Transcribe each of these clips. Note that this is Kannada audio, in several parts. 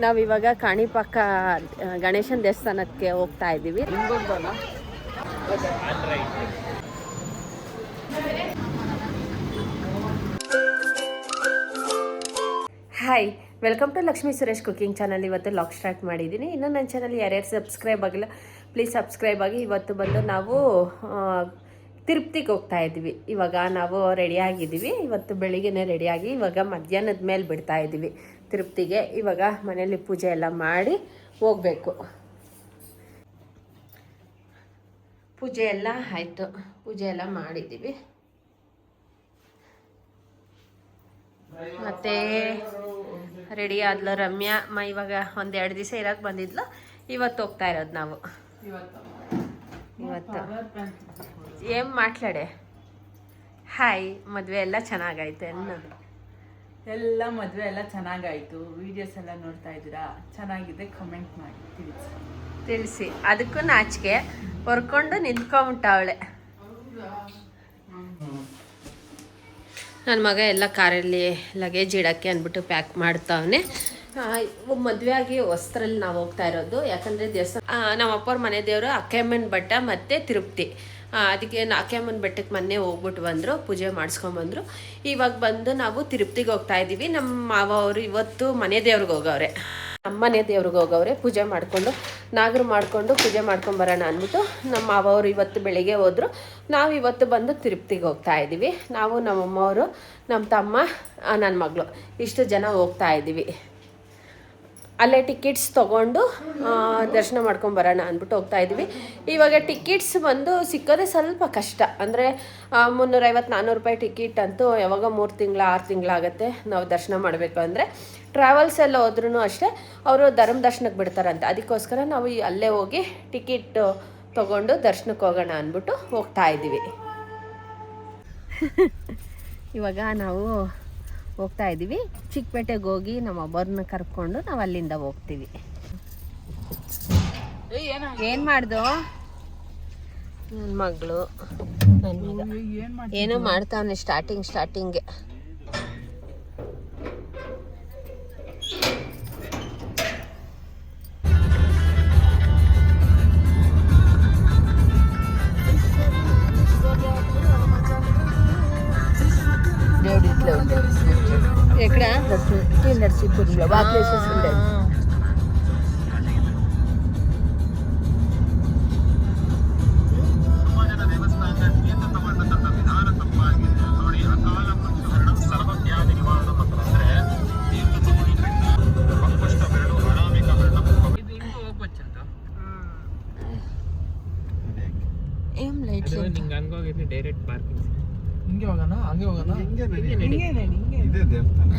ನಾವಿವಾಗ ಕಾಣಿಪಾಕ ಗಣೇಶನ ದೇವಸ್ಥಾನಕ್ಕೆ ಹೋಗ್ತಾ ಇದ್ದೀವಿ. Hi, welcome to Lakshmi Suresh cooking channel. ಇವತ್ತು ಲಾಗ್ ಸ್ಟಾರ್ಟ್ ಮಾಡಿದ್ದೀನಿ. ಇನ್ನು ನನ್ನ ಚಾನಲ್ ಯಾರ್ಯಾರು ಸಬ್ಸ್ಕ್ರೈಬ್ ಆಗಿಲ್ಲ ಪ್ಲೀಸ್ ಸಬ್ಸ್ಕ್ರೈಬ್ ಆಗಿ. ಇವತ್ತು ಬಂದು ನಾವು ತಿರುಪ್ತಿಗೆ ಹೋಗ್ತಾ ಇದ್ದೀವಿ. ಇವಾಗ ನಾವು ರೆಡಿಯಾಗಿದ್ದೀವಿ. ಇವತ್ತು ಬೆಳಿಗ್ಗೆನೇ ರೆಡಿಯಾಗಿ ಇವಾಗ ಮಧ್ಯಾಹ್ನದ ಮೇಲೆ ಬಿಡ್ತಾ ಇದ್ದೀವಿ ತಿರುಪ್ತಿಗೆ. ಇವಾಗ ಮನೆಯಲ್ಲಿ ಪೂಜೆ ಎಲ್ಲ ಮಾಡಿ ಹೋಗಬೇಕು. ಪೂಜೆ ಎಲ್ಲ ಆಯಿತು, ಪೂಜೆ ಎಲ್ಲ ಮಾಡಿದ್ದೀವಿ. ಮತ್ತು ರೆಡಿ ಆದ್ಲು ರಮ್ಯಾ. ಇವಾಗ ಒಂದೆರಡು ದಿವಸ ಇರೋಕ್ಕೆ ಬಂದಿದ್ಲು. ಇವತ್ತು ಹೋಗ್ತಾ ಇರೋದು ನಾವು. ಇವತ್ತು ಏನು ಮಾట్లాಡೆ? ಹಾಯ್, ಮದುವೆ ಎಲ್ಲ ಚೆನ್ನಾಗಾಯ್ತು ಅನ್ನೋದು. ಎಲ್ಲ ಮದುವೆ ಎಲ್ಲ ಚೆನ್ನಾಗಾಯ್ತು. ವಿಡಿಯೋಸ್ ಎಲ್ಲ ನೋಡ್ತಾ ಇದ್ದೀರಾ? ಚೆನ್ನಾಗಿದೆ, ಕಮೆಂಟ್ ಮಾಡಿ ತಿಳಿಸಿ. ಅದಕ್ಕೂ ನಾಚಿಕೆ ಹೊರ್ಕೊಂಡು ನಿಂತ್ಕೊಂಬಿಟ್ಟವಳೆ. ನನ್ನ ಮಗ ಎಲ್ಲ ಕಾರಲ್ಲಿ ಲಗೇಜ್ ಇಡೋಕ್ಕೆ ಅಂದ್ಬಿಟ್ಟು ಪ್ಯಾಕ್ ಮಾಡ್ತಾವನೆ. ಮದುವೆ ಆಗಿ ಹೊಸ್ತ್ರಲ್ಲಿ ನಾವು ಹೋಗ್ತಾ ಇರೋದು. ಯಾಕಂದರೆ ದೇವಸ್ಥಾನ ನಮ್ಮ ಅಪ್ಪವ್ರ ಮನೆ ದೇವರು ಅಕ್ಕೆಮ್ಮನ ಬೆಟ್ಟ ಮತ್ತು ತಿರುಪ್ತಿ. ಅದಕ್ಕೆ ಅಕ್ಕೆಮ್ಮನ ಬೆಟ್ಟಕ್ಕೆ ಮೊನ್ನೆ ಹೋಗ್ಬಿಟ್ಟು ಬಂದರು, ಪೂಜೆ ಮಾಡಿಸ್ಕೊಂಬಂದರು. ಇವಾಗ ಬಂದು ನಾವು ತಿರುಪ್ತಿಗೆ ಹೋಗ್ತಾ ಇದ್ದೀವಿ. ನಮ್ಮ ಮಾವ ಅವರು ಇವತ್ತು ಮನೆ ದೇವ್ರಿಗೆ ಹೋಗವ್ರೆ, ನಮ್ಮ ಮನೆ ದೇವ್ರಿಗೆ ಹೋಗವ್ರೆ. ಪೂಜೆ ಮಾಡಿಕೊಂಡು ನಾಗರು ಮಾಡಿಕೊಂಡು ಪೂಜೆ ಮಾಡ್ಕೊಂಬರೋಣ ಅಂದ್ಬಿಟ್ಟು ನಮ್ಮ ಮಾವ ಅವರು ಇವತ್ತು ಬೆಳಿಗ್ಗೆ ಹೋದರು. ನಾವು ಇವತ್ತು ಬಂದು ತಿರುಪ್ತಿಗೆ ಹೋಗ್ತಾ ಇದ್ದೀವಿ. ನಾವು ನಮ್ಮಮ್ಮವರು, ನಮ್ಮ ತಮ್ಮ, ನನ್ನ ಮಗಳು ಇಷ್ಟು ಜನ ಹೋಗ್ತಾ ಇದ್ದೀವಿ. ಅಲ್ಲೇ ಟಿಕೆಟ್ಸ್ ತೊಗೊಂಡು ದರ್ಶನ ಮಾಡ್ಕೊಂಬರೋಣ ಅಂದ್ಬಿಟ್ಟು ಹೋಗ್ತಾ ಇದ್ದೀವಿ. ಇವಾಗ ಟಿಕೆಟ್ಸ್ ಬಂದು ಸಿಕ್ಕೋದೇ ಸ್ವಲ್ಪ ಕಷ್ಟ. ಅಂದರೆ 350-400 ರೂಪಾಯಿ ಟಿಕೆಟ್ ಅಂತೂ ಯಾವಾಗ 3 ತಿಂಗಳು 6 ತಿಂಗಳಾಗತ್ತೆ ನಾವು ದರ್ಶನ ಮಾಡಬೇಕು ಅಂದರೆ. ಟ್ರಾವೆಲ್ಸ್ ಎಲ್ಲ ಹೋದ್ರೂ ಅಷ್ಟೇ, ಅವರು ಧರ್ಮ ದರ್ಶನಕ್ಕೆ ಬಿಡ್ತಾರಂತೆ. ಅದಕ್ಕೋಸ್ಕರ ನಾವು ಅಲ್ಲೇ ಹೋಗಿ ಟಿಕೆಟ್ ತೊಗೊಂಡು ದರ್ಶನಕ್ಕೆ ಹೋಗೋಣ ಅಂದ್ಬಿಟ್ಟು ಹೋಗ್ತಾ ಇದ್ದೀವಿ. ಇವಾಗ ನಾವು ಹೋಗ್ತಾ ಇದ್ದೀವಿ. ಚಿಕ್ಕಪೇಟೆಗೆ ಹೋಗಿ ನಮ್ಮ ಒಬ್ಬರನ್ನ ಕರ್ಕೊಂಡು ನಾವು ಅಲ್ಲಿಂದ ಹೋಗ್ತೀವಿ. ಏನು ಮಾಡ್ದು ನನ್ನ ಮಗಳು? ಏನೋ ಮಾಡ್ತಾವನೆ ಸ್ಟಾರ್ಟಿಂಗ್ಗೆ. ఎక్కడ నర్సీపూర్లో బాగా ప్లేసెస్ ఉండేది. ఏం లైట్ నింಗೆ ಹಂಗೋಗಿದ್ದೆ ಡೈರೆಕ್ಟ್ ಪಾರ್ಕಿಂಗ್. ಹಿಂಗೆ ಹೋಗೋಣ ಇದೆ ದೇವಸ್ಥಾನ.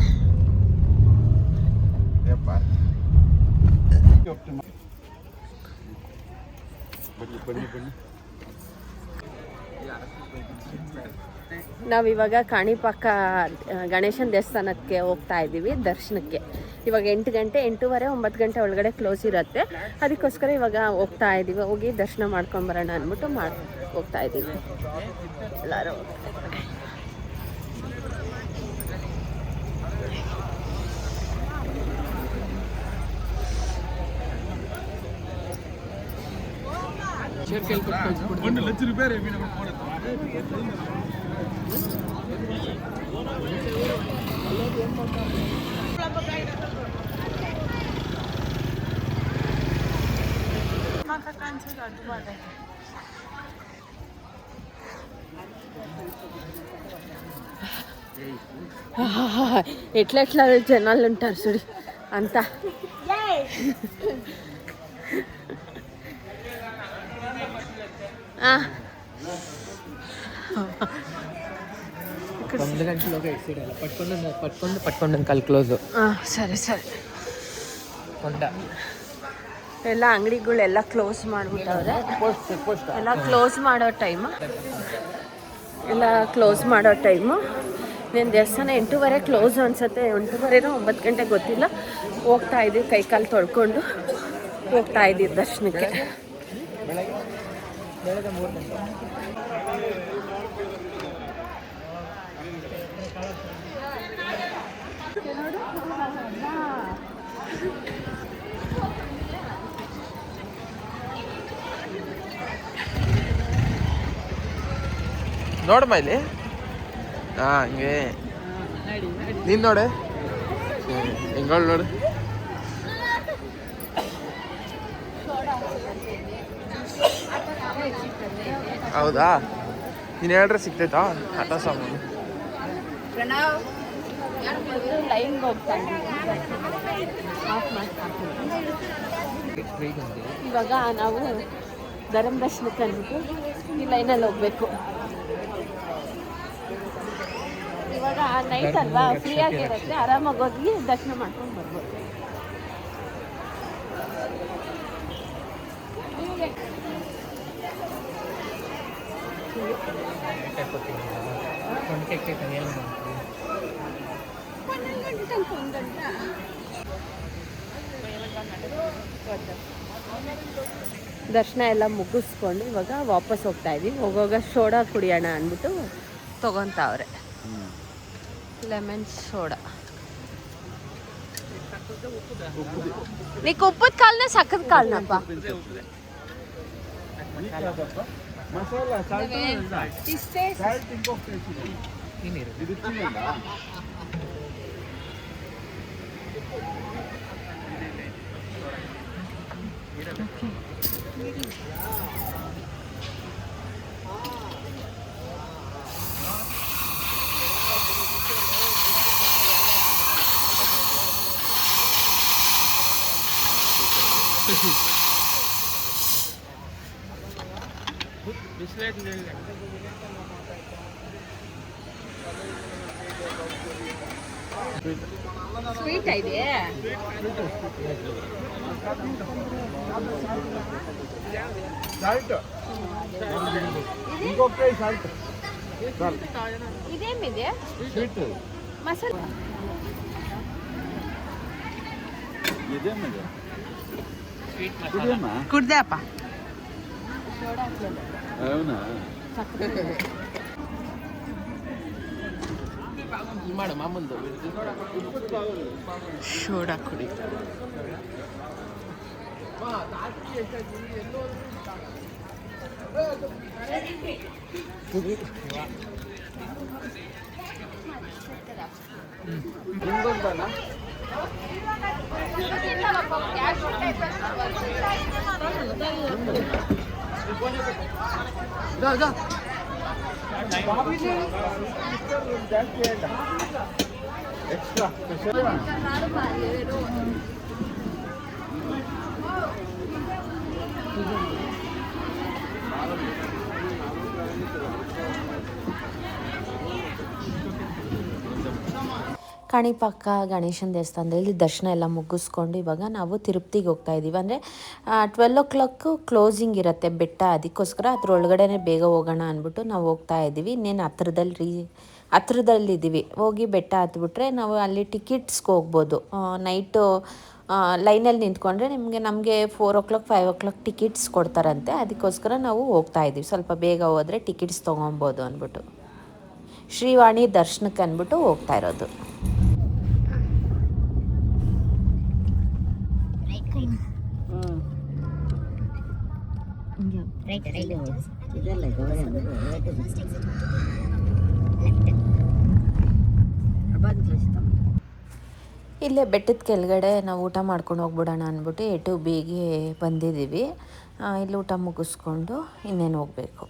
ನಾವಿವಾಗ ಕಾಣಿಪಾಕ ಗಣೇಶನ ದೇವಸ್ಥಾನಕ್ಕೆ ಹೋಗ್ತಾ ಇದ್ದೀವಿ ದರ್ಶನಕ್ಕೆ. ಇವಾಗ 8 ಗಂಟೆ 8:30 9 ಗಂಟೆ ಒಳಗಡೆ ಕ್ಲೋಸ್ ಇರುತ್ತೆ. ಅದಕ್ಕೋಸ್ಕರ ಇವಾಗ ಹೋಗ್ತಾ ಇದ್ದೀವಿ. ಹೋಗಿ ದರ್ಶನ ಮಾಡ್ಕೊಂಬರೋಣ ಅಂದ್ಬಿಟ್ಟು ಹೋಗ್ತಾ ಇದ್ದೀವಿ ಎಲ್ಲರೂ. ఎట్లా జనాలు ఉంటారు చూడు అంతా. ಪಟ್ಕೊಂಡು ಕಲ್ ಕ್ಲೋಸು. ಸರಿ ಎಲ್ಲ ಅಂಗಡಿಗಳೆಲ್ಲ ಕ್ಲೋಸ್ ಮಾಡಿಬಿಟ್ಟವ್ರೆ. ಎಲ್ಲ ಕ್ಲೋಸ್ ಮಾಡೋ ಟೈಮು. నేను ದೇವಸ್ಥಾನ 8:30 ಕ್ಲೋಸ್ ಅನ್ಸುತ್ತೆ. 8:30 9 ಗಂಟೆ ಗೊತ್ತಿಲ್ಲ. ಹೋಗ್ತಾ ಇದ್ದೀವಿ, ಕೈಕಾಲು ತೊಳ್ಕೊಂಡು ಹೋಗ್ತಾ ಇದ್ದೀವಿ ದರ್ಶನಕ್ಕೆ. ನೋಡಮ್ಮ ಇಲ್ಲಿ. ಹಾಂ ಹಂಗೆ ನೀನು ನೋಡೆ ಹೆಂಗಳು ನೋಡು. ಹೌದಾ, ನೀನು ಹೇಳ್ರೆ ಸಿಗ್ತೈತಾ ಆಟ ಸಾಮಾನು? ಇವಾಗ ನಾವು ಧರ್ಮ ದರ್ಶನಕ್ಕೆ ಅಂದ್ಬಿಟ್ಟು ಈ ಲೈನಲ್ಲಿ ಹೋಗ್ಬೇಕು. ಇವಾಗ ನೈಟ್ ಅಲ್ವಾ, ಫ್ರೀ ಆಗಿರುತ್ತೆ, ಆರಾಮಾಗಿ ಹೋಗಿ ದರ್ಶನ ಮಾಡ್ಕೊಂಡು ಬರ್ಬೋದು. ದರ್ಶನ ಎಲ್ಲ ಮುಗಿಸ್ಕೊಂಡು ಇವಾಗ ವಾಪಸ್ ಹೋಗ್ತಾ ಇದೀವಿ. ಹೋಗುವಾಗ ಸೋಡಾ ಕುಡಿಯೋಣ ಅಂದ್ಬಿಟ್ಟು ತಗೊಂತಾವ್ರೆ, ಲೆಮನ್ ಸೋಡಾ. ನೀಕು ಉಪ್ಪದ ಕಾಲನ ಸಕ್ಕದ ಕಾಲನಪ್ಪ? ಸ್ವೀಟ್ ಇದೆ. ಇದೇನಿದೆ ಮಸಾಲೆ? ಕುಡ್ದೆ ಅಪ್ಪ. ಮಾಡು ಮಾಮಂದು ಸೋಡಾ ಕುಡಿ. ಎಕ್ಸ್ಟ್ರಾ ಕಾಣಿಪಾಕ ಗಣೇಶನ ದೇವಸ್ಥಾನದಲ್ಲಿ ದರ್ಶನ ಎಲ್ಲ ಮುಗಿಸ್ಕೊಂಡು ಇವಾಗ ನಾವು ತಿರುಪತಿಗೆ ಹೋಗ್ತಾ ಇದ್ದೀವಿ. ಅಂದರೆ 12 o'clock ಕ್ಲೋಸಿಂಗ್ ಇರುತ್ತೆ ಬೆಟ್ಟ, ಅದಕ್ಕೋಸ್ಕರ ಅದ್ರೊಳಗಡೆ ಬೇಗ ಹೋಗೋಣ ಅಂದ್ಬಿಟ್ಟು ನಾವು ಹೋಗ್ತಾ ಇದ್ದೀವಿ. ಇನ್ನೇನು ಹತ್ರದಲ್ಲಿದ್ದೀವಿ. ಹೋಗಿ ಬೆಟ್ಟ ಹತ್ಬಿಟ್ರೆ ನಾವು ಅಲ್ಲಿ ಟಿಕೆಟ್ಸ್ಗೆ ಹೋಗ್ಬೋದು. ನೈಟು ಲೈನಲ್ಲಿ ನಿಂತ್ಕೊಂಡ್ರೆ ನಮಗೆ 4 o'clock 5 o'clock ಟಿಕೆಟ್ಸ್ ಕೊಡ್ತಾರಂತೆ. ಅದಕ್ಕೋಸ್ಕರ ನಾವು ಹೋಗ್ತಾ ಇದ್ದೀವಿ, ಸ್ವಲ್ಪ ಬೇಗ ಹೋದರೆ ಟಿಕೆಟ್ಸ್ ತೊಗೊಬೋದು ಅಂದ್ಬಿಟ್ಟು. ಶ್ರೀವಾಣಿ ದರ್ಶನಕ್ಕೆ ಅಂದ್ಬಿಟ್ಟು ಹೋಗ್ತಾ ಇರೋದು. ಇಲ್ಲೇ ಬೆಟ್ಟದ ಕೆಳಗಡೆ ನಾವು ಊಟ ಮಾಡ್ಕೊಂಡು ಹೋಗ್ಬಿಡೋಣ ಅಂದ್ಬಿಟ್ಟು A2Bಗೆ ಬಂದಿದ್ದೀವಿ. ಇಲ್ಲಿ ಊಟ ಮುಗಿಸ್ಕೊಂಡು ಇನ್ನೇನು ಹೋಗಬೇಕು.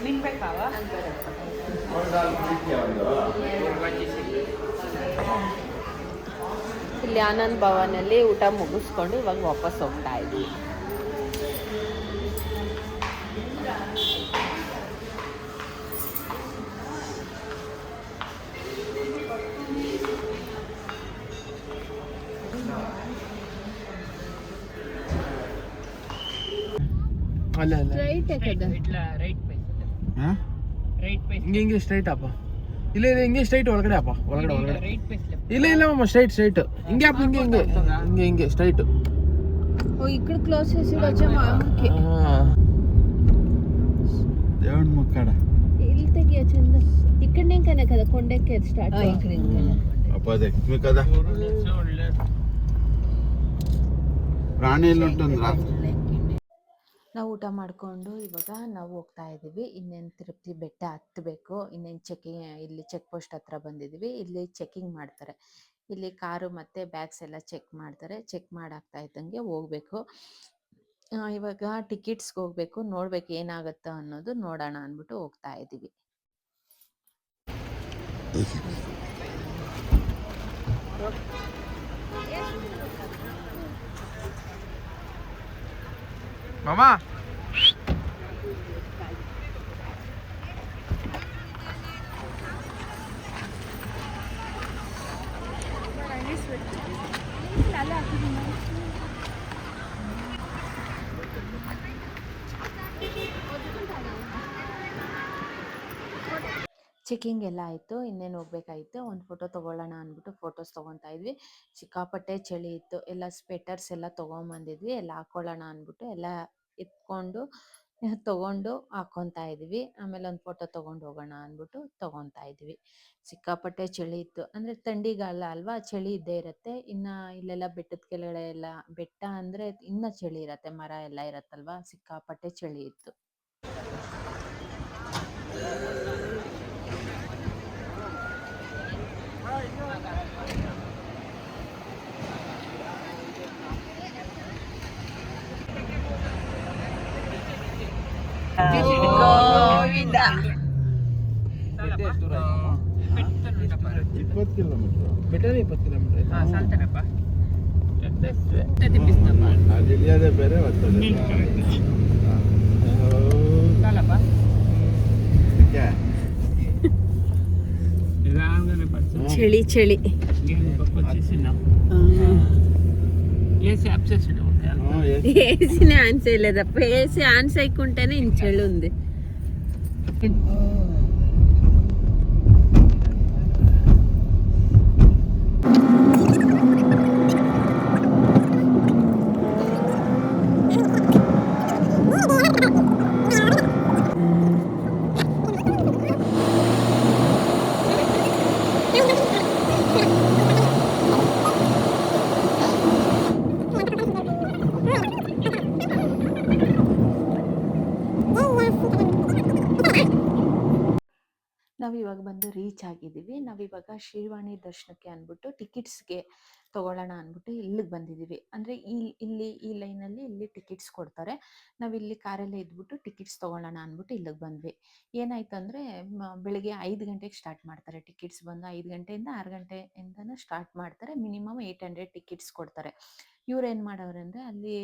ಮೀನ್ ಬೇಕಾವ ಇಲ್ಲಿ ಆನಂದ್ ಭವನಲ್ಲಿ ಊಟ ಮುಗಿಸ್ಕೊಂಡು ಇವಾಗ ವಾಪಸ್ ಹೋಗ್ತಾ ಇದ್ವಿ. ಅಲ್ಲ ಅಲ್ಲ ಹಾಂ ಹಿಂಗೆ ಹಿಂಗೆ ಸ್ಟ್ರೈಟ್ ಅಪ್ಪ. ಇಲ್ಲ ಇಲ್ಲ ಹಿಂಗೆ ಸ್ಟ್ರೈಟ್ ಒಳಗಡೆ ಅಪ್ಪ, ಒಳಗಡೆ ಒಳಗಡೆ. ಇಲ್ಲ ಇಲ್ಲ ಮಾಮ ಸ್ಟ್ರೈಟ್ ಸ್ಟ್ರೈಟ್ ಹಿಂಗೆ ಅಪ್ಪ, ಹಿಂಗೆ ಹಿಂಗೆ ಹಿಂಗೆ ಹಿಂಗೆ ಸ್ಟ್ರೈಟ್. ఇక్కడ క్లోజ్ చేసి వచ్చే మామకి దేవుడి ముక్కడ ಇಲ್ಲಿ ತೆಗಿಯ ಚಂದ. ಈ ಕಡೆ ಕನೆ కదా కొండಕ್ಕೆ స్టార్ట్ అదే మీకు కదా ಪ್ರಾಣಿಯಲ್ಲಿ ఉంటుంది ರಾತ್ರಿ. ನಾವು ಊಟ ಮಾಡಿಕೊಂಡು ಇವಾಗ ನಾವು ಹೋಗ್ತಾ ಇದ್ದೀವಿ. ಇನ್ನೇನು ತಿರುಪತಿ ಬೆಟ್ಟ ಹತ್ತಬೇಕು. ಇನ್ನೇನು ಚೆಕಿಂಗ್, ಇಲ್ಲಿ ಚೆಕ್ ಪೋಸ್ಟ್ ಹತ್ರ ಬಂದಿದ್ದೀವಿ. ಇಲ್ಲಿ ಚೆಕಿಂಗ್ ಮಾಡ್ತಾರೆ. ಇಲ್ಲಿ ಕಾರು ಮತ್ತು ಬ್ಯಾಗ್ಸ್ ಎಲ್ಲ ಚೆಕ್ ಮಾಡ್ತಾರೆ. ಚೆಕ್ ಮಾಡಾಗ್ತಾ ಇದ್ದಂಗೆ ಹೋಗ್ಬೇಕು. ಇವಾಗ ಟಿಕೆಟ್ಸ್ಗೆ ಹೋಗ್ಬೇಕು. ನೋಡ್ಬೇಕು ಏನಾಗುತ್ತೋ ಅನ್ನೋದು, ನೋಡೋಣ ಅಂದ್ಬಿಟ್ಟು ಹೋಗ್ತಾ ಇದ್ದೀವಿ. ಮಾಮ ಚೆಕಿಂಗ್ ಎಲ್ಲ ಆಯಿತು. ಇನ್ನೇನು ಹೋಗ್ಬೇಕಾಗಿತ್ತು. ಒಂದು ಫೋಟೋ ತೊಗೊಳ್ಳೋಣ ಅಂದ್ಬಿಟ್ಟು ಫೋಟೋಸ್ ತೊಗೊತಾ ಇದ್ವಿ. ಸಿಕ್ಕಾಪಟ್ಟೆ ಚಳಿ ಇತ್ತು. ಎಲ್ಲ ಸ್ವೆಟರ್ಸ್ ಎಲ್ಲ ತೊಗೊಂಬಂದಿದ್ವಿ. ಎಲ್ಲ ಹಾಕ್ಕೊಳ್ಳೋಣ ಅಂದ್ಬಿಟ್ಟು ಎಲ್ಲ ಎತ್ಕೊಂಡು ತೊಗೊಂಡು ಹಾಕ್ಕೊತಾ ಇದ್ವಿ. ಆಮೇಲೆ ಒಂದು ಫೋಟೋ ತೊಗೊಂಡು ಹೋಗೋಣ ಅಂದ್ಬಿಟ್ಟು ತೊಗೊತಾ ಇದ್ವಿ. ಸಿಕ್ಕಾಪಟ್ಟೆ ಚಳಿ ಇತ್ತು. ಅಂದರೆ ಥಂಡಿಗಾಲ ಅಲ್ವಾ, ಚಳಿ ಇದ್ದೇ ಇರುತ್ತೆ. ಇನ್ನು ಇಲ್ಲೆಲ್ಲ ಬೆಟ್ಟದ ಕೆಳಗಡೆ ಎಲ್ಲ, ಬೆಟ್ಟ ಅಂದರೆ ಇನ್ನೂ ಚಳಿ ಇರುತ್ತೆ, ಮರ ಎಲ್ಲ ಇರುತ್ತಲ್ವಾ, ಸಿಕ್ಕಾಪಟ್ಟೆ ಚಳಿ ಇತ್ತು. ಗೋವಿಂದ 20 ಕಿಲೋಮೀಟರ್ ಬೆಟ್ಟನೇ 20 ಕಿಲೋಮೀಟರ್. ಅದು ಇಳಿಯೋದೇ ಬೇರೆ ಬರ್ತದೆ. ಚಳಿ ಚಳಿ. ఏసీనే ఆన్ చేయలేదప్ప. ఏసీ ఆన్ చేయకుంటేనే ఇంత చలి ఉంది. ನಾವಿವಾಗ ಬಂದು ರೀಚ್ ಆಗಿದ್ದೀವಿ. ನಾವಿವಾಗ ಶ್ರೀವಾಣಿ ದರ್ಶನಕ್ಕೆ ಅಂದ್ಬಿಟ್ಟು ಟಿಕೆಟ್ಸ್ಗೆ ತೊಗೊಳ್ಳೋಣ ಅಂದ್ಬಿಟ್ಟು ಇಲ್ಲಿಗೆ ಬಂದಿದ್ದೀವಿ. ಅಂದರೆ ಈ ಲೈನಲ್ಲಿ ಇಲ್ಲಿ ಟಿಕೆಟ್ಸ್ ಕೊಡ್ತಾರೆ. ನಾವಿಲ್ಲಿ ಕಾರಲ್ಲೇ ಇದ್ಬಿಟ್ಟು ಟಿಕೆಟ್ಸ್ ತೊಗೊಳ್ಳೋಣ ಅಂದ್ಬಿಟ್ಟು ಇಲ್ಲಿಗೆ ಬಂದ್ವಿ. ಏನಾಯ್ತು ಅಂದರೆ, ಬೆಳಿಗ್ಗೆ 5 ಗಂಟೆಗೆ ಸ್ಟಾರ್ಟ್ ಮಾಡ್ತಾರೆ. ಟಿಕೆಟ್ಸ್ ಬಂದು 5 ಗಂಟೆಯಿಂದ 6 ಗಂಟೆಯಿಂದನೂ ಸ್ಟಾರ್ಟ್ ಮಾಡ್ತಾರೆ. ಮಿನಿಮಮ್ 800 ಟಿಕೆಟ್ಸ್ ಕೊಡ್ತಾರೆ. ಇವ್ರು ಏನು ಮಾಡೋರು ಅಂದರೆ, ಅಲ್ಲಿ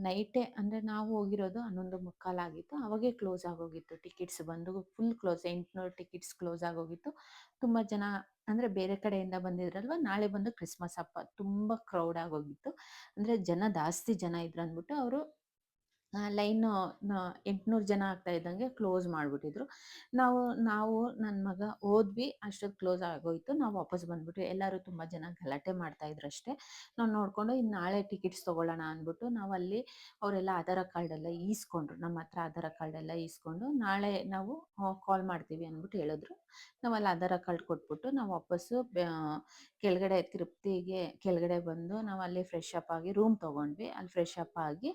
ನೈಟೇ, ಅಂದರೆ ನಾವು ಹೋಗಿರೋದು 11:15 ಆಗಿತ್ತು. ಅವಾಗೇ ಕ್ಲೋಸ್ ಆಗೋಗಿತ್ತು. ಟಿಕೆಟ್ಸ್ ಬಂದು ಫುಲ್ ಕ್ಲೋಸ್, 800 ಟಿಕೆಟ್ಸ್ ಕ್ಲೋಸ್ ಆಗೋಗಿತ್ತು. ತುಂಬ ಜನ, ಅಂದರೆ ಬೇರೆ ಕಡೆಯಿಂದ ಬಂದಿದ್ರಲ್ವ, ನಾಳೆ ಬಂದು ಕ್ರಿಸ್ಮಸ್ ಹಬ್ಬ, ತುಂಬ ಕ್ರೌಡ್ ಆಗೋಗಿತ್ತು. ಅಂದರೆ ಜಾಸ್ತಿ ಜನ ಇದ್ರು ಅಂದ್ಬಿಟ್ಟು ಅವರು ಲೈನು 800 ಜನ ಆಗ್ತಾ ಇದ್ದಂಗೆ ಕ್ಲೋಸ್ ಮಾಡಿಬಿಟ್ಟಿದ್ರು. ನಾವು ನನ್ನ ಮಗ ಹೋದ್ವಿ. ಅಷ್ಟೊತ್ತು ಕ್ಲೋಸ್ ಆಗೋಯ್ತು. ನಾವು ವಾಪಸ್ ಬಂದ್ಬಿಟ್ವಿ. ಎಲ್ಲರೂ ತುಂಬ ಜನ ಗಲಾಟೆ ಮಾಡ್ತಾಯಿದ್ರು ಅಷ್ಟೇ. ನಾವು ನೋಡಿಕೊಂಡು ಇನ್ನು ನಾಳೆ ಟಿಕೆಟ್ಸ್ ತೊಗೊಳ್ಳೋಣ ಅಂದ್ಬಿಟ್ಟು ನಾವು ಅಲ್ಲಿ, ಅವರೆಲ್ಲ ಆಧಾರ ಕಾರ್ಡ್ ಎಲ್ಲ ಈಸ್ಕೊಂಡ್ರು. ನಮ್ಮ ಹತ್ರ ಆಧಾರ ಕಾರ್ಡ್ ಎಲ್ಲ ಈಸ್ಕೊಂಡು, ನಾಳೆ ನಾವು ಕಾಲ್ ಮಾಡ್ತೀವಿ ಅಂದ್ಬಿಟ್ಟು ಹೇಳಿದ್ರು. ನಾವು ಅಲ್ಲಿ ಆಧಾರ ಕಾರ್ಡ್ ಕೊಟ್ಬಿಟ್ಟು ನಾವು ವಾಪಸ್ಸು ಕೆಳಗಡೆ ತಿರುಪತಿಗೆ ಕೆಳಗಡೆ ಬಂದು ನಾವು ಅಲ್ಲಿ ಫ್ರೆಶ್ ಅಪ್ ಆಗಿ ರೂಮ್ ತೊಗೊಂಡ್ವಿ. ಅಲ್ಲಿ ಫ್ರೆಶ್ ಅಪ್ ಆಗಿ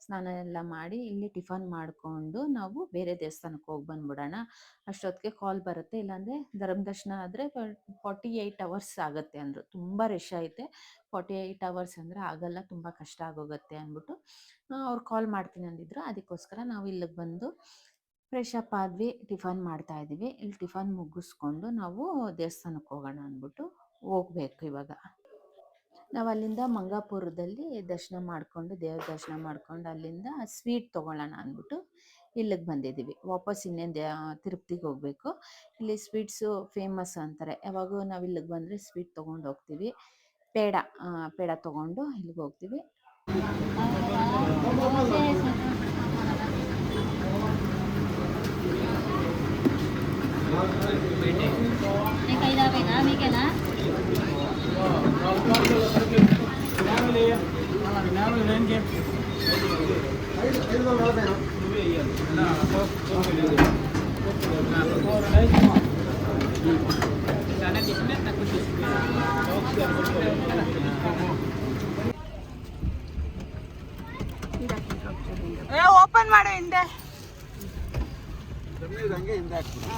ಸ್ನಾನ ಎಲ್ಲ ಮಾಡಿ ಇಲ್ಲಿ ಟಿಫನ್ ಮಾಡಿಕೊಂಡು ನಾವು ಬೇರೆ ದೇವಸ್ಥಾನಕ್ಕೆ ಹೋಗಿ ಬಂದ್ಬಿಡೋಣ. ಅಷ್ಟೊತ್ತಿಗೆ ಕಾಲ್ ಬರುತ್ತೆ. ಇಲ್ಲಾಂದರೆ ಧರ್ಮದರ್ಶನ ಆದರೆ 48 ಅವರ್ಸ್ ಆಗುತ್ತೆ ಅಂದರು. ತುಂಬ ರಶ್ ಐತೆ, 48 ಅವರ್ಸ್ ಅಂದರೆ ಆಗಲ್ಲ, ತುಂಬ ಕಷ್ಟ ಆಗೋಗುತ್ತೆ ಅಂದ್ಬಿಟ್ಟು ಅವ್ರು ಕಾಲ್ ಮಾಡ್ತೀನಿ ಅಂದಿದ್ರು. ಅದಕ್ಕೋಸ್ಕರ ನಾವು ಇಲ್ಲಿಗೆ ಬಂದು ಫ್ರೆಶ್ ಅಪ್ ಆದ್ವಿ, ಟಿಫನ್ ಮಾಡ್ತಾ ಇದ್ದೀವಿ. ಇಲ್ಲಿ ಟಿಫನ್ ಮುಗಿಸ್ಕೊಂಡು ನಾವು ದೇವಸ್ಥಾನಕ್ಕೆ ಹೋಗೋಣ ಅಂದ್ಬಿಟ್ಟು ಹೋಗ್ಬೇಕು ಇವಾಗ. ನಾವು ಅಲ್ಲಿಂದ ಮಂಗಾಪುರದಲ್ಲಿ ದರ್ಶನ ಮಾಡಿಕೊಂಡು ದೇವ್ರ ದರ್ಶನ ಮಾಡ್ಕೊಂಡು ಅಲ್ಲಿಂದ ಸ್ವೀಟ್ ತೊಗೊಳ್ಳೋಣ ಅಂದ್ಬಿಟ್ಟು ಇಲ್ಲಿಗೆ ಬಂದಿದ್ದೀವಿ. ವಾಪಸ್ ಇನ್ನೇನು ತಿರುಪ್ತಿಗೆ ಹೋಗಬೇಕು. ಇಲ್ಲಿ ಸ್ವೀಟ್ಸು ಫೇಮಸ್ ಅಂತಾರೆ. ಯಾವಾಗೂ ನಾವು ಇಲ್ಲಿಗೆ ಬಂದರೆ ಸ್ವೀಟ್ ತೊಗೊಂಡು ಹೋಗ್ತೀವಿ. ಪೇಡ ಪೇಡ ತೊಗೊಂಡು ಇಲ್ಲಿಗೆ ಹೋಗ್ತೀವಿ. ಓಪನ್ ಮಾಡು ಹಿಂದೆ. ಹಂಗೆ ಹಿಂದೆ ಹಾಕ್ಬಿಡು.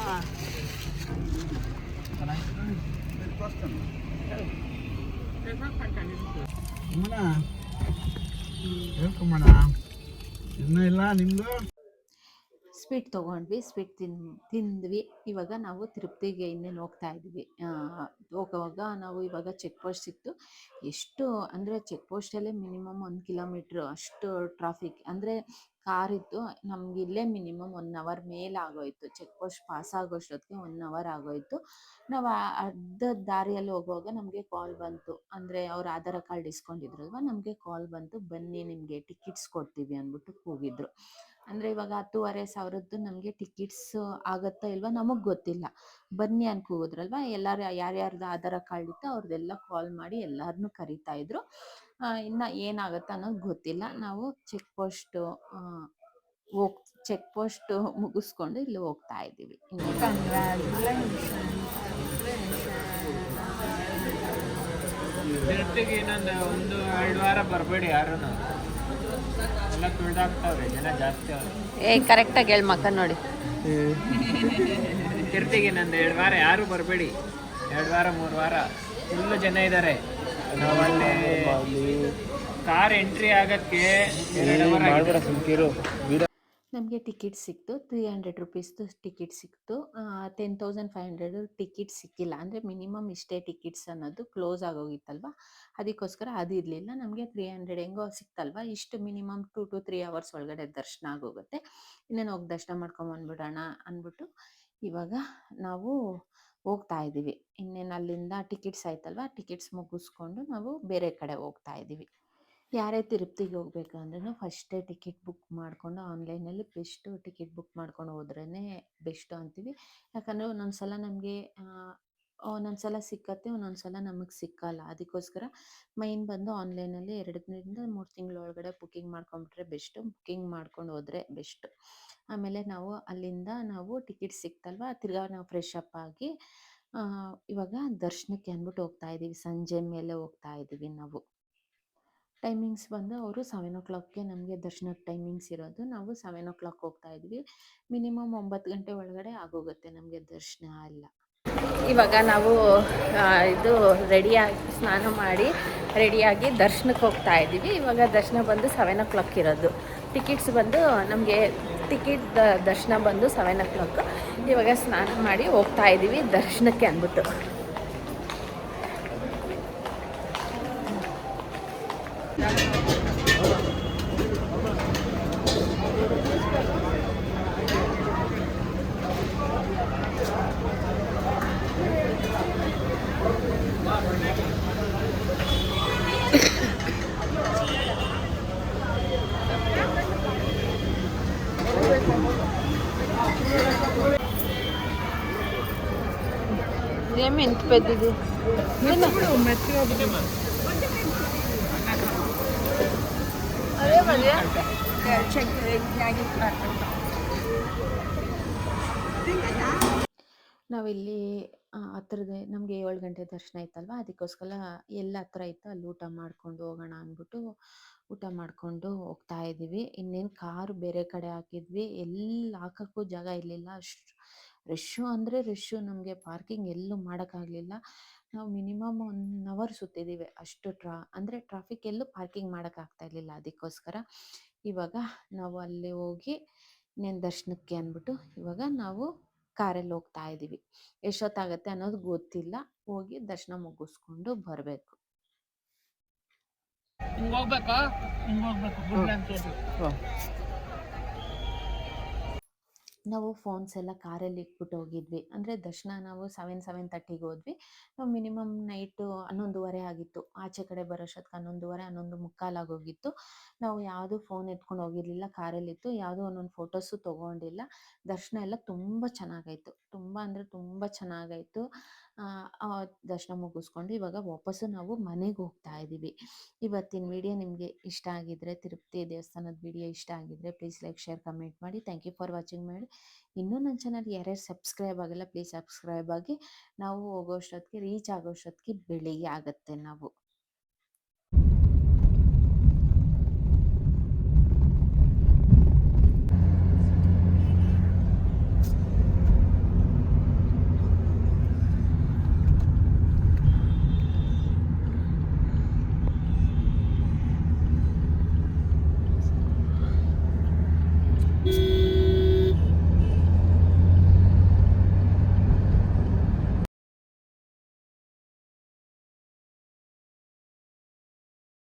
ಅಮ್ಮನ ಹೇಳ್ಕೊಂಬಣ. ಇನ್ನೂ ಇಲ್ಲ ನಿಮ್ದು? ಸ್ವೀಟ್ ತೊಗೊಂಡ್ವಿ, ಸ್ವೀಟ್ ತಿಂದ್ವಿ. ಇವಾಗ ನಾವು ತಿರುಪ್ತಿಗೆ ಇನ್ನೇನು ಹೋಗ್ತಾ ಇದ್ವಿ. ಹೋಗುವಾಗ ನಾವು ಇವಾಗ ಚೆಕ್ ಪೋಸ್ಟ್ ಸಿಕ್ತು. ಎಷ್ಟು ಅಂದರೆ ಚೆಕ್ ಪೋಸ್ಟಲ್ಲೇ ಮಿನಿಮಮ್ 1 ಕಿಲೋಮೀಟ್ರ್ ಅಷ್ಟು ಟ್ರಾಫಿಕ್. ಅಂದರೆ ಕಾರಿತ್ತು, ನಮ್ಗೆ ಇಲ್ಲೇ ಮಿನಿಮಮ್ 1 ಅವರ್ ಮೇಲೆ ಆಗೋಯಿತು. ಚೆಕ್ ಪೋಸ್ಟ್ ಪಾಸ್ ಆಗೋಷ್ಟೊತ್ತಿಗೆ 1 ಅವರ್ ಆಗೋಯಿತು. ನಾವು ಅರ್ಧದ ದಾರಿಯಲ್ಲಿ ಹೋಗುವಾಗ ನಮಗೆ ಕಾಲ್ ಬಂತು. ಅಂದರೆ ಅವ್ರು ಆಧಾರ್ ಕಾರ್ಡ್ ಇಸ್ಕೊಂಡಿದ್ರಲ್ವ, ನಮಗೆ ಕಾಲ್ ಬಂತು, ಬನ್ನಿ ನಿಮಗೆ ಟಿಕೆಟ್ಸ್ ಕೊಡ್ತೀವಿ ಅಂದ್ಬಿಟ್ಟು ಕೂಗಿದ್ರು. ಅಂದರೆ ಇವಾಗ 10,500 ನಮಗೆ ಟಿಕೆಟ್ಸ್ ಆಗುತ್ತಾ ಇಲ್ವಾ ನಮಗೆ ಗೊತ್ತಿಲ್ಲ. ಬನ್ನಿ ಅಂತ ಕೂಗಿದ್ರಲ್ವ, ಎಲ್ಲರೂ ಯಾರ್ಯಾರ್ದು ಆಧಾರ್ ಕಾರ್ಡ್ ಇತ್ತು ಅವ್ರದ್ದೆಲ್ಲ ಕಾಲ್ ಮಾಡಿ ಎಲ್ಲರನ್ನೂ ಕರಿತಾಯಿದ್ರು. ಇನ್ನು ಏನಾಗುತ್ತೆ ಅನ್ನೋದು ಗೊತ್ತಿಲ್ಲ. ನಾವು ಚೆಕ್ ಪೋಸ್ಟು ಮುಗಿಸ್ಕೊಂಡು ಇಲ್ಲಿ ಹೋಗ್ತಾ ಇದ್ದೀವಿ. ತಿರುಪ್ತಿಗೆ ಇನ್ನೊಂದು 1-2 ವಾರ ಬರಬೇಡಿ ಯಾರೂ. ಎಲ್ಲ ತುಳಿದಾಕ್ತಾವ್ರೆ, ಜನ ಜಾಸ್ತಿ ಅವ್ರೆ. ಕರೆಕ್ಟಾಗಿ ಹೇಳಿ ಮಕ್ಕ ನೋಡಿ. ತಿರುಪ್ತಿಗೆ ಇನ್ನೊಂದು 2 ವಾರ ಯಾರೂ ಬರಬೇಡಿ. 2 ವಾರ 3 ವಾರ ಫುಲ್ಲು ಜನ ಇದ್ದಾರೆ. ನಾವು ಅಲ್ಲಿ ಕಾರ್ ಎಂಟ್ರಿ ಆಗೋಕ್ಕೆ 2 ಅವರ್ ಆಗಿದೆ. ನಮಗೆ ಟಿಕೆಟ್ ಸಿಕ್ತು. 300 ರುಪೀಸ್ದು ಟಿಕೆಟ್ ಸಿಕ್ತು. 10,500 ಟಿಕೆಟ್ ಸಿಕ್ಕಿಲ್ಲ. ಅಂದರೆ ಮಿನಿಮಮ್ ಇಷ್ಟೇ ಟಿಕೆಟ್ಸ್ ಅನ್ನೋದು ಕ್ಲೋಸ್ ಆಗೋಗಿತ್ತಲ್ವ, ಅದಕ್ಕೋಸ್ಕರ ಅದು ಇರಲಿಲ್ಲ. ನಮಗೆ 300 ಹೆಂಗೋ ಸಿಕ್ತಲ್ವ, ಇಷ್ಟು ಮಿನಿಮಮ್ 2 to 3 ಅವರ್ಸ್ ಒಳಗಡೆ ದರ್ಶನ ಆಗೋಗುತ್ತೆ. ಇನ್ನೇನು ಹೋಗಿ ದರ್ಶನ ಮಾಡ್ಕೊಂಬಂದ್ಬಿಡೋಣ ಅಂದ್ಬಿಟ್ಟು ಇವಾಗ ನಾವು ಹೋಗ್ತಾ ಇದ್ದೀವಿ. ಇನ್ನೇನು ಅಲ್ಲಿಂದ ಟಿಕೆಟ್ಸ್ ಆಯ್ತಲ್ವ, ಟಿಕೆಟ್ಸ್ ಮುಗಿಸ್ಕೊಂಡು ನಾವು ಬೇರೆ ಕಡೆ ಹೋಗ್ತಾ ಇದ್ದೀವಿ. ಯಾರೇ ತಿರುಪ್ತಿಗೆ ಹೋಗ್ಬೇಕು ಅಂದ್ರೂ ಫಸ್ಟೇ ಟಿಕೆಟ್ ಬುಕ್ ಮಾಡಿಕೊಂಡು ಆನ್ಲೈನಲ್ಲಿ ಬೆಸ್ಟು. ಟಿಕೆಟ್ ಬುಕ್ ಮಾಡ್ಕೊಂಡು ಹೋದ್ರೇ ಬೆಸ್ಟು ಅಂತೀವಿ. ಯಾಕಂದರೆ ಒಂದೊಂದು ಸಲ ನಮಗೆ ಒಂದೊಂದು ಸಲ ಸಿಕ್ಕತ್ತೆ, ಒಂದೊಂದು ಸಲ ನಮಗೆ ಸಿಕ್ಕಲ್ಲ. ಅದಕ್ಕೋಸ್ಕರ ಮೈನ್ ಬಂದು ಆನ್ಲೈನಲ್ಲಿ 2ರಿಂದ 3 ತಿಂಗಳ ಒಳಗಡೆ ಬುಕ್ಕಿಂಗ್ ಮಾಡ್ಕೊಂಬಿಟ್ರೆ ಬೆಸ್ಟು. ಬುಕ್ಕಿಂಗ್ ಮಾಡ್ಕೊಂಡು ಹೋದರೆ ಬೆಸ್ಟು. ಆಮೇಲೆ ನಾವು ಅಲ್ಲಿಂದ ನಾವು ಟಿಕೆಟ್ ಸಿಕ್ತಲ್ವ, ತಿರ್ಗಾ ನಾವು ಫ್ರೆಶ್ ಅಪ್ ಆಗಿ ಇವಾಗ ದರ್ಶನಕ್ಕೆ ಅಂದ್ಬಿಟ್ಟು ಹೋಗ್ತಾ ಇದ್ದೀವಿ. ಸಂಜೆ ಮೇಲೆ ಹೋಗ್ತಾ ಇದ್ದೀವಿ ನಾವು. ಟೈಮಿಂಗ್ಸ್ ಬಂದು ಅವರು 7 o'clockಗೆ ನಮಗೆ ದರ್ಶನಕ್ಕೆ ಟೈಮಿಂಗ್ಸ್ ಇರೋದು. ನಾವು 7 o'clock ಹೋಗ್ತಾ ಇದ್ವಿ. ಮಿನಿಮಮ್ 9 ಗಂಟೆ ಒಳಗಡೆ ಆಗೋಗುತ್ತೆ ನಮಗೆ ದರ್ಶನ ಎಲ್ಲ. ಇವಾಗ ನಾವು ಇದು ರೆಡಿಯಾಗಿ ಸ್ನಾನ ಮಾಡಿ ರೆಡಿಯಾಗಿ ದರ್ಶನಕ್ಕೆ ಹೋಗ್ತಾ ಇದ್ದೀವಿ. ಇವಾಗ ದರ್ಶನ ಬಂದು 7 o'clock ಇರೋದು. ಟಿಕೆಟ್ಸ್ ಬಂದು ನಮಗೆ ದರ್ಶನ ಬಂದು 7 o'clock. ಇವಾಗ ಸ್ನಾನ ಮಾಡಿ ಹೋಗ್ತಾ ಇದ್ದೀವಿ ದರ್ಶನಕ್ಕೆ ಅಂದ್ಬಿಟ್ಟು. ఏమి ఇంత పెద్దది అదే మరి ನಾವಿಲ್ಲಿ ಹತ್ರದ ನಮಗೆ 7 ಗಂಟೆ ದರ್ಶನ ಆಯ್ತಲ್ವ, ಅದಕ್ಕೋಸ್ಕರ ಎಲ್ಲ ಹತ್ರ ಇತ್ತು ಅಲ್ಲಿ ಊಟ ಮಾಡ್ಕೊಂಡು ಹೋಗೋಣ ಅಂದ್ಬಿಟ್ಟು ಊಟ ಮಾಡಿಕೊಂಡು ಹೋಗ್ತಾ ಇದ್ದೀವಿ. ಇನ್ನೇನು ಕಾರು ಬೇರೆ ಕಡೆ ಹಾಕಿದ್ವಿ, ಎಲ್ಲಿ ಹಾಕೋಕ್ಕೂ ಜಾಗ ಇರಲಿಲ್ಲ. ಅಷ್ಟು ರಶ್ಶು ಅಂದರೆ ರಶ್ಶು. ನಮಗೆ ಪಾರ್ಕಿಂಗ್ ಎಲ್ಲೂ ಮಾಡೋಕ್ಕಾಗಲಿಲ್ಲ. ನಾವು ಮಿನಿಮಮ್ 1 ಅವರ್ ಸುತ್ತಿದ್ದೀವಿ. ಅಷ್ಟು ಅಂದರೆ ಟ್ರಾಫಿಕ್ ಎಲ್ಲೂ ಪಾರ್ಕಿಂಗ್ ಮಾಡೋಕ್ಕಾಗ್ತಾ ಇರಲಿಲ್ಲ. ಅದಕ್ಕೋಸ್ಕರ ಇವಾಗ ನಾವು ಅಲ್ಲಿ ಹೋಗಿ ಇನ್ನೇನು ದರ್ಶನಕ್ಕೆ ಅಂದ್ಬಿಟ್ಟು ಇವಾಗ ನಾವು ಕಾರಲ್ಲಿ ಹೋಗ್ತಾ ಇದ್ದೀವಿ. ಎಷ್ಟೊತ್ತಾಗತ್ತೆ ಅನ್ನೋದು ಗೊತ್ತಿಲ್ಲ. ಹೋಗಿ ದರ್ಶನ ಮುಗಿಸ್ಕೊಂಡು ಬರಬೇಕು. ಹಿಂಗ್ ಹೋಗ್ಬೇಕಾ? ಹಿಂಗ್ ಹೋಗ್ಬೇಕು ಗುಡ್ಲ ಅಂತ ಹೇಳ್ಬಿಟ್ಟು. ನಾವು ಫೋನ್ಸ್ ಎಲ್ಲ ಕಾರಲ್ಲಿ ಇಟ್ಬಿಟ್ಟು ಹೋಗಿದ್ವಿ. ಅಂದರೆ ದರ್ಶನ ನಾವು 7:30ಗೆ ಹೋದ್ವಿ. ನಾವು ಮಿನಿಮಮ್ ನೈಟು 11:30 ಆಗಿತ್ತು. ಆಚೆ ಕಡೆ ಬರೋಷ್ಟೊತ್ತಿಗೆ 11:30, 11:45 ಆಗೋಗಿತ್ತು. ನಾವು ಯಾವುದೂ ಫೋನ್ ಎತ್ಕೊಂಡು ಹೋಗಿರಲಿಲ್ಲ, ಕಾರಲ್ಲಿತ್ತು. ಯಾವುದೂ ಒಂದೊಂದು ಫೋಟೋಸು ತೊಗೊಂಡಿಲ್ಲ. ದರ್ಶನ ಎಲ್ಲ ತುಂಬ ಚೆನ್ನಾಗಾಯಿತು. ತುಂಬ ಅಂದರೆ ತುಂಬ ಚೆನ್ನಾಗಾಯಿತು. ದರ್ಶನ ಮುಗಿಸ್ಕೊಂಡು ಇವಾಗ ವಾಪಸ್ಸು ನಾವು ಮನೆಗೆ ಹೋಗ್ತಾ ಇದ್ದೀವಿ. ಇವತ್ತಿನ ವಿಡಿಯೋ ನಿಮಗೆ ಇಷ್ಟ ಆಗಿದ್ದರೆ, ತಿರುಪತಿ ದೇವಸ್ಥಾನದ ವಿಡಿಯೋ ಇಷ್ಟ ಆಗಿದ್ದರೆ ಪ್ಲೀಸ್ ಲೈಕ್, ಶೇರ್, ಕಮೆಂಟ್ ಮಾಡಿ. ಥ್ಯಾಂಕ್ ಯು ಫಾರ್ ವಾಚಿಂಗ್ ಮಾಡಿ. ಇನ್ನೂ ನನ್ನ ಚಾನಲ್ ಯಾರ್ಯಾರು ಸಬ್ಸ್ಕ್ರೈಬ್ ಆಗಿಲ್ಲ ಪ್ಲೀಸ್ ಸಬ್ಸ್ಕ್ರೈಬ್ ಆಗಿ. ನಾವು ಹೋಗೋಷ್ಟೊತ್ತಿಗೆ ರೀಚ್ ಆಗೋಷ್ಟೊತ್ತಿಗೆ ಬೆಳಿಗ್ಗೆ ಆಗುತ್ತೆ ನಾವು